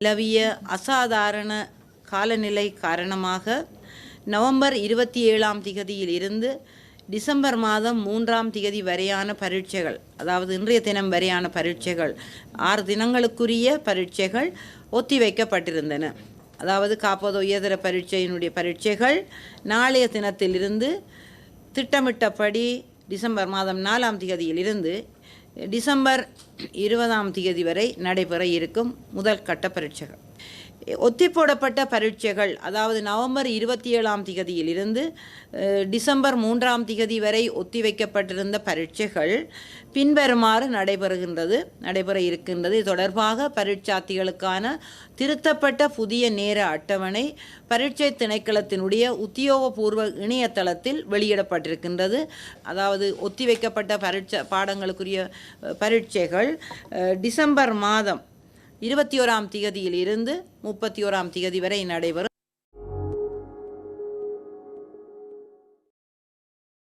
நிலவிய அசாதாரண காலநிலை காரணமாக நவம்பர் 27ஆம் திகதியில் இருந்து டிசம்பர் மாதம் 3ஆம் திகதி வரையான பரீட்சைகள், அதாவது இன்றைய தினம் வரையான பரீட்சைகள் 6 தினங்களுக்குரிய பரீட்சைகள் ஒத்திவைக்கப்பட்டிருந்தன. அதாவது காப்போது உயர்தர பரீட்சையினுடைய பரீட்சைகள் நாளைய தினத்திலிருந்து திட்டமிட்டபடி டிசம்பர் மாதம் 4ஆம் திகதியிலிருந்து டிசம்பர் 20ஆம் திகதி வரை நடைபெற இருக்கும் முதல் கட்ட பரீட்சைகள். ஒத்திப்போடப்பட்ட பரீட்சைகள், அதாவது நவம்பர் 27ஆம் திகதியிலிருந்து டிசம்பர் 3ஆம் திகதி வரை ஒத்திவைக்கப்பட்டிருந்த பரீட்சைகள் பின்வருமாறு நடைபெற இருக்கின்றது. இது தொடர்பாக பரீட்சார்த்திகளுக்கான திருத்தப்பட்ட புதிய நேர அட்டவணை பரீட்சை திணைக்களத்தினுடைய உத்தியோகபூர்வ இணையதளத்தில் வெளியிடப்பட்டிருக்கின்றது. அதாவது ஒத்திவைக்கப்பட்ட பாடங்களுக்குரிய பரீட்சைகள் டிசம்பர் மாதம் 21ஆம் திகதியில் இருந்து 31ஆம் திகதி வரை நடைபெறும்.